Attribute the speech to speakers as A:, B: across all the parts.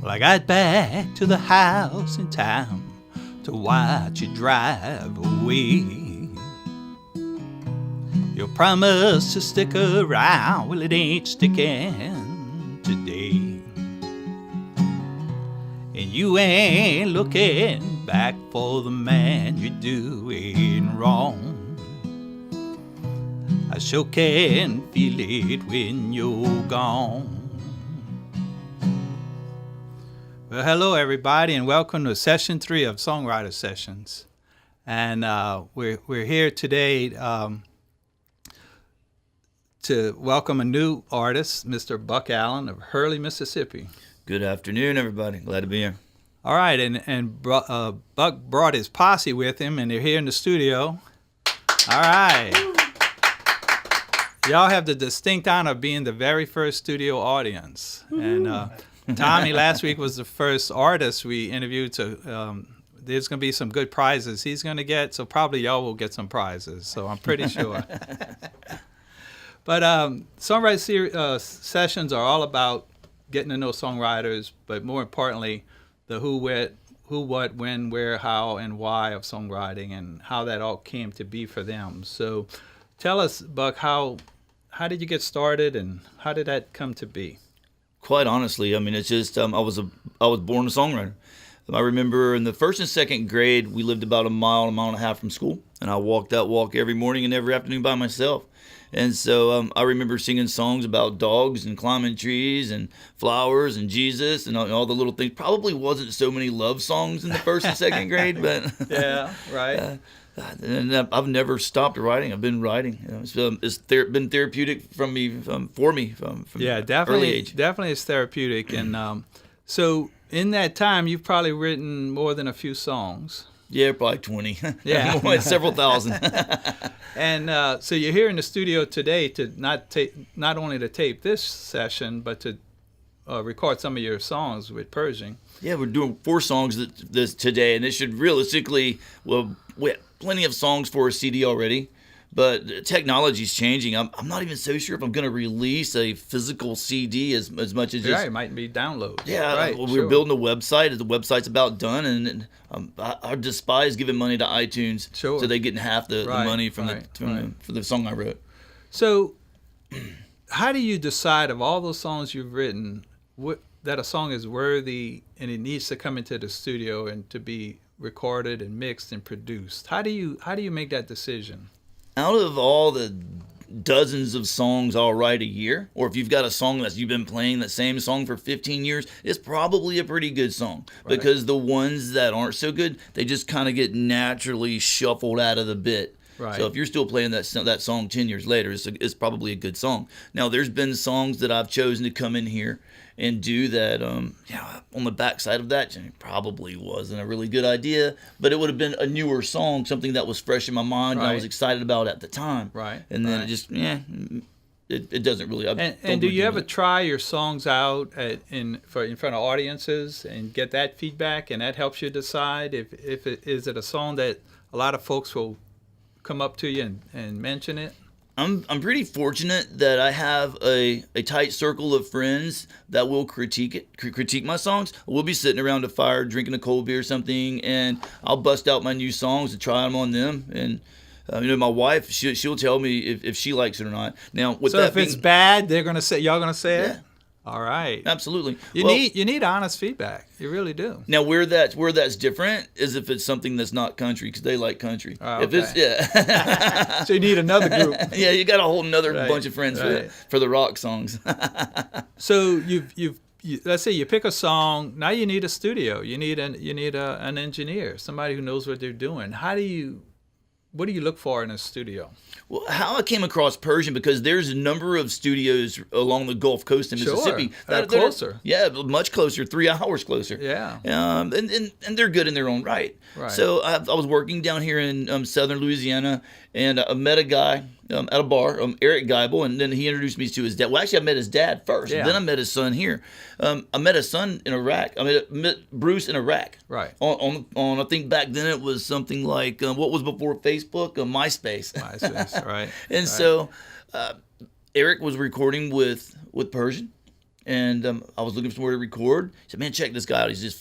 A: Well, I got back to the house in time to watch you drive away. Your promise to stick around, well, it ain't sticking today. And you ain't looking back for the man you're doing wrong. I sure can feel it when you're gone. Well, hello everybody, and welcome to session 3 of Songwriter Sessions. And we're here today to welcome a new artist, Mr. Buck Allen of Hurley, Mississippi.
B: Good afternoon, everybody. Glad to be here.
A: All right, and Buck brought his posse with him, and they're here in the studio. All right. Y'all have the distinct honor of being the very first studio audience. And Tommy last week was the first artist we interviewed. So there's going to be some good prizes he's going to get. So probably y'all will get some prizes. So I'm pretty sure. But Songwriter Sessions are all about getting to know songwriters, but more importantly, the who, what, when, where, how, and why of songwriting and how that all came to be for them. So tell us, Buck, how did you get started and how did that come to be?
B: Quite honestly, I mean, it's just I was born a songwriter. I remember in the first and second grade, we lived about a mile and a half from school, and I walked that walk every morning and every afternoon by myself. And so I remember singing songs about dogs and climbing trees and flowers and Jesus and all the little things. Probably wasn't so many love songs in the first and second grade, but
A: yeah, right.
B: And I've never stopped writing. I've been writing. It's been therapeutic for me from
A: yeah, definitely,
B: early age.
A: Definitely, it's therapeutic. And so in that time, you've probably written more than a few songs.
B: Yeah, probably 20.
A: Yeah,
B: several thousand.
A: And so you're here in the studio today to not only to tape this session, but to record some of your songs with Pershing.
B: Yeah, we're doing 4 songs this today, and it should realistically, well, we have plenty of songs for a CD already, but technology's changing. I'm not even so sure if I'm going to release a physical CD as much as just...
A: Yeah, it might be downloads.
B: Yeah,
A: right,
B: we're
A: sure.
B: building a website. The website's about done, and I despise giving money to iTunes,
A: sure.
B: So they're getting half the money for the song I wrote.
A: So how do you decide of all those songs you've written that a song is worthy and it needs to come into the studio and to be recorded and mixed and produced? How do you make that decision?
B: Out of all the dozens of songs I'll write a year, or if you've got a song that you've been playing that same song for 15 years, it's probably a pretty good song. Right. Because the ones that aren't so good, they just kind of get naturally shuffled out of the bit. Right. So if you're still playing that song 10 years later, it's probably a good song. Now, there's been songs that I've chosen to come in here and do that, on the backside of that, probably wasn't a really good idea, but it would have been a newer song, something that was fresh in my mind and I was excited about at the time.
A: Right.
B: And then it just, it doesn't really.
A: And do you ever try your songs out in front of audiences and get that feedback, and that helps you decide if is it a song that a lot of folks will come up to you and mention it?
B: I'm pretty fortunate that I have a tight circle of friends that will critique my songs. We'll be sitting around a fire drinking a cold beer or something, and I'll bust out my new songs and try them on them. And my wife, she'll tell me if she likes it or not. Now,
A: if it's bad, y'all gonna say it. All right.
B: Absolutely.
A: You need honest feedback. You really do.
B: Now, where that's different is if it's something that's not country, because they like country.
A: Oh, okay.
B: If it's
A: So you need another group.
B: Yeah, you got a whole nother bunch of friends for the rock songs.
A: So you let's say you pick a song. Now you need a studio. You need an engineer, somebody who knows what they're doing. What do you look for in a studio?
B: Well, how I came across Pershing, because there's a number of studios along the Gulf Coast in Mississippi
A: that are closer.
B: Much closer, 3 hours closer.
A: Yeah.
B: And they're good in their own right.
A: Right.
B: So I was working down here in southern Louisiana, and I met a guy at a bar, Eric Geibel, and then he introduced me to his dad. Well, actually, I met his dad first, and then I met his son here. I met his son in Iraq. I met Bruce in Iraq.
A: Right.
B: On I think back then it was something like, what was before Facebook? MySpace.
A: MySpace, right.
B: And so Eric was recording with Pershing. And I was looking for somewhere to record. He said, man, check this guy out. He's just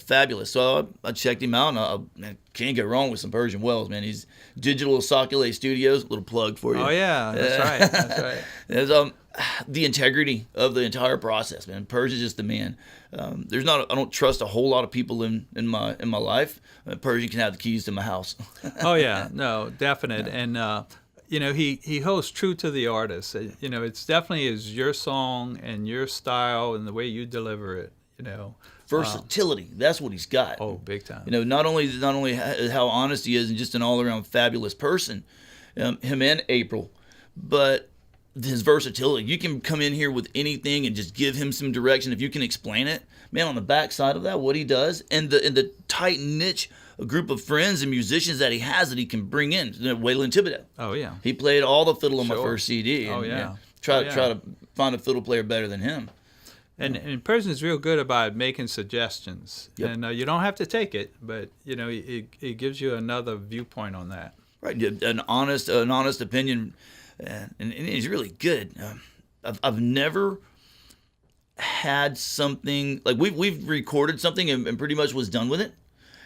B: fabulous. So I checked him out, and I can't go wrong with some Persian Wells, man. He's digital Sac-a-Lait Studios. Little plug for you.
A: Oh, yeah. That's right. That's right.
B: There's, the integrity of the entire process, man. Persian's just the man. I don't trust a whole lot of people in my life. Persian can have the keys to my house.
A: Oh, yeah. No, definite. And, he holds true to the artist. It's definitely is your song and your style and the way you deliver it,
B: Versatility. That's what he's got.
A: Oh, big time.
B: Not only how honest he is and just an all-around fabulous person, him and April, but his versatility. You can come in here with anything and just give him some direction. If you can explain it, man, on the backside of that, what he does, and the tight niche group of friends and musicians that he has that he can bring in. Waylon Thibodeau.
A: Oh, yeah.
B: He played all the fiddle on my first CD.
A: Oh, yeah.
B: Try to find a fiddle player better than him.
A: And Persian's real good about making suggestions.
B: Yep.
A: And you don't have to take it, but, it gives you another viewpoint on that.
B: Right. An honest opinion. And he's really good. I've never had something like we've recorded something and pretty much was done with it,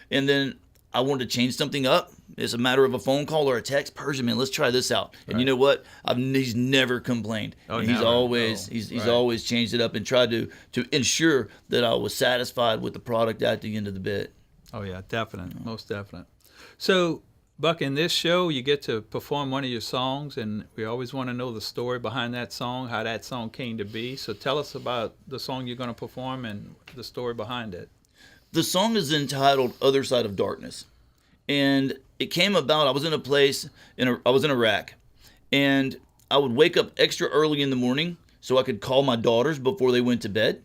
B: and then I wanted to change something up. It's a matter of a phone call or a text. Persian, man, let's try this out. And you know what? He's never complained.
A: Oh,
B: and he's
A: right.
B: always changed it up and tried to ensure that I was satisfied with the product at the end of the bit.
A: Oh yeah, definite, most definite. So, Buck, in this show, you get to perform one of your songs, and we always want to know the story behind that song, how that song came to be. So tell us about the song you're going to perform and the story behind it.
B: The song is entitled Other Side of Darkness. And it came about, I was in a place, I was in Iraq, and I would wake up extra early in the morning so I could call my daughters before they went to bed.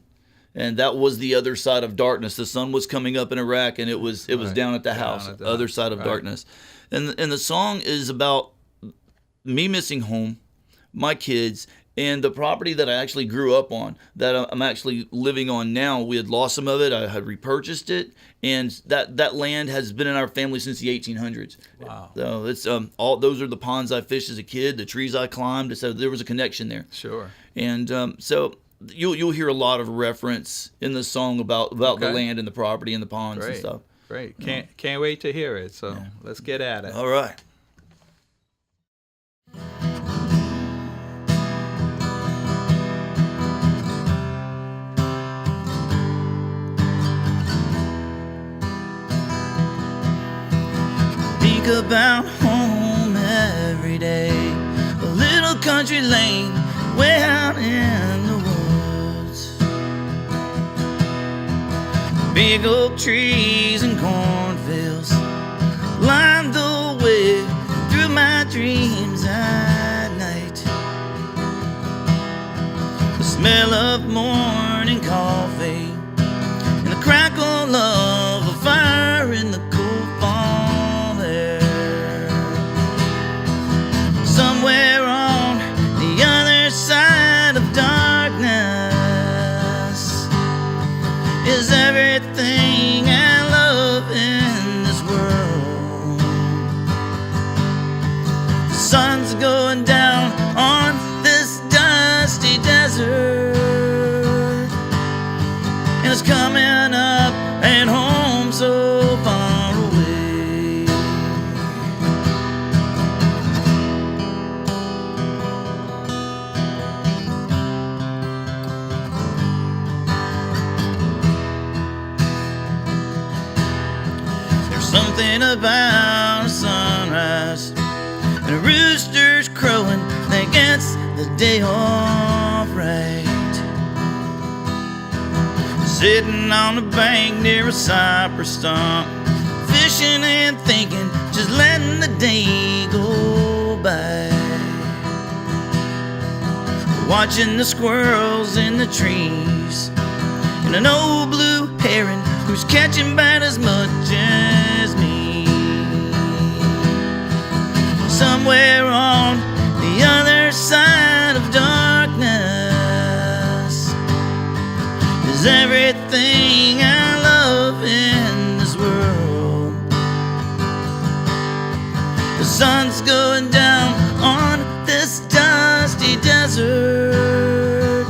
B: And that was the other side of darkness. The sun was coming up in Iraq, and it was
A: Right.
B: down at the house, other side of darkness. And the song is about me missing home, my kids, and the property that I actually grew up on, that I'm actually living on now. We had lost some of it. I had repurchased it, and that land has been in our family since the 1800s.
A: Wow.
B: So it's all those are the ponds I fished as a kid, the trees I climbed. So there was a connection there.
A: Sure.
B: And so you'll hear a lot of reference in the song about the land and the property and the ponds and stuff.
A: Great. Can't wait to hear it. So let's get at it.
B: All right. Think about home every day, a little country lane way out in the woods. Big oak trees and cornfields line the way through my dreams at night. The smell of morning coffee and the crackle of a fire in the cool fall air. Somewhere on the other side of darkness is everything I love in this world. The sun's going down on this dusty desert, and it's coming up and home so far away. There's something about a sunrise and a rooster's crowing that gets the day off right. Sitting on the bank near a cypress stump, fishing and thinking, just letting the day go by. Watching the squirrels in the trees, and an old blue heron who's catching bite as much as me. Somewhere on the other side of darkness is everything I love in this world. The sun's going down on this dusty desert,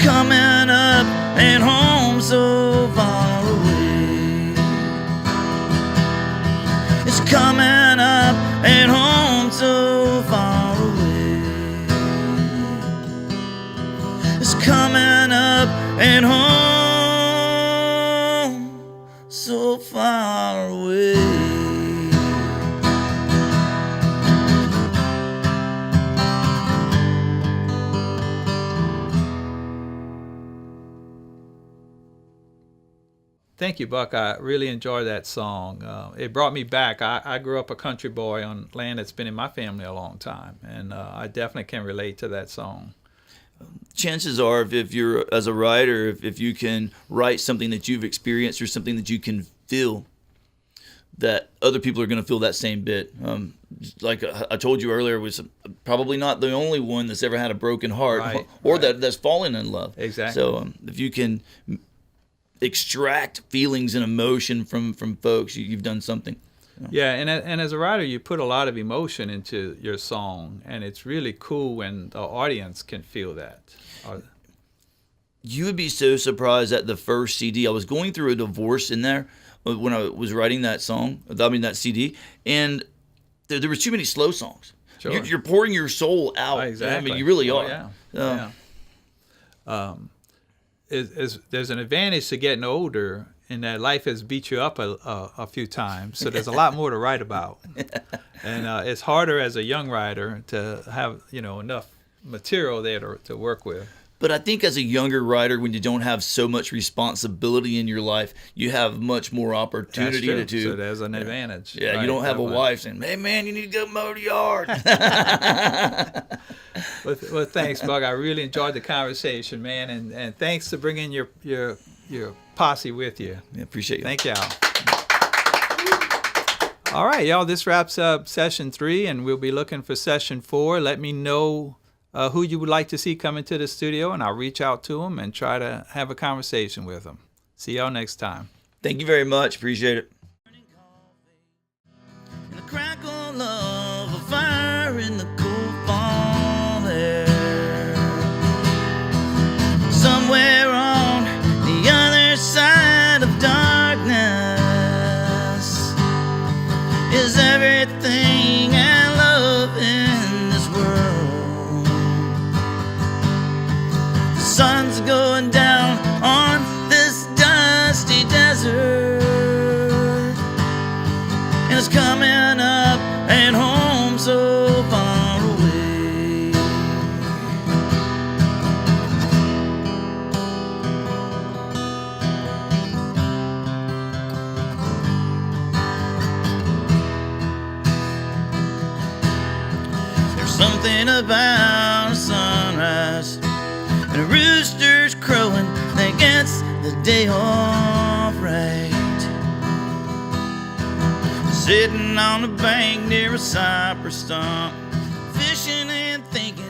B: coming up and home so far away. It's coming up and home so far away. It's coming up and home so far away.
A: Thank you, Buck. I really enjoyed that song. It brought me back. I grew up a country boy on land that's been in my family a long time, and I definitely can relate to that song.
B: Chances are, if you're, as a writer, if you can write something that you've experienced or something that you can feel, that other people are going to feel that same bit. Like I told you earlier, was probably not the only one that's ever had a broken heart,
A: Right,
B: or
A: right.
B: that's fallen in love.
A: Exactly.
B: So if you can extract feelings and emotion from folks, you've done something.
A: Yeah, and as a writer, you put a lot of emotion into your song, and it's really cool when the audience can feel that.
B: You would be so surprised at the first CD. I was going through a divorce in there when I was writing that song, that CD, and there were too many slow songs.
A: Sure.
B: You're pouring your soul out.
A: Exactly.
B: I mean, you really
A: Oh,
B: are.
A: yeah. There's an advantage to getting older in that life has beat you up a few times, so there's a lot more to write about. And it's harder as a young writer to have enough material there to work with.
B: But I think as a younger writer, when you don't have so much responsibility in your life, you have much more opportunity
A: That's true.
B: to.
A: So there's an advantage.
B: Yeah,
A: Right,
B: you don't have a
A: definitely.
B: wife saying, "Hey man, you need to go mow the yard."
A: Well, thanks, Bug. I really enjoyed the conversation, man, and thanks for bringing your posse with you.
B: Yeah, appreciate you.
A: Thank y'all. All right, y'all. This wraps up session 3, and we'll be looking for session 4. Let me know who you would like to see come into the studio, and I'll reach out to them and try to have a conversation with them. See y'all next time.
B: Thank you very much. Appreciate it. In the crackle of a fire in the cool fall air, somewhere on the other side of darkness is everything I love in this world. The sun's going down on this dusty desert, and it's coming up and home so far away. There's something about a sunrise and a rooster's crowing that gets the day off right. Sitting on the bank near a cypress stump, fishing and thinking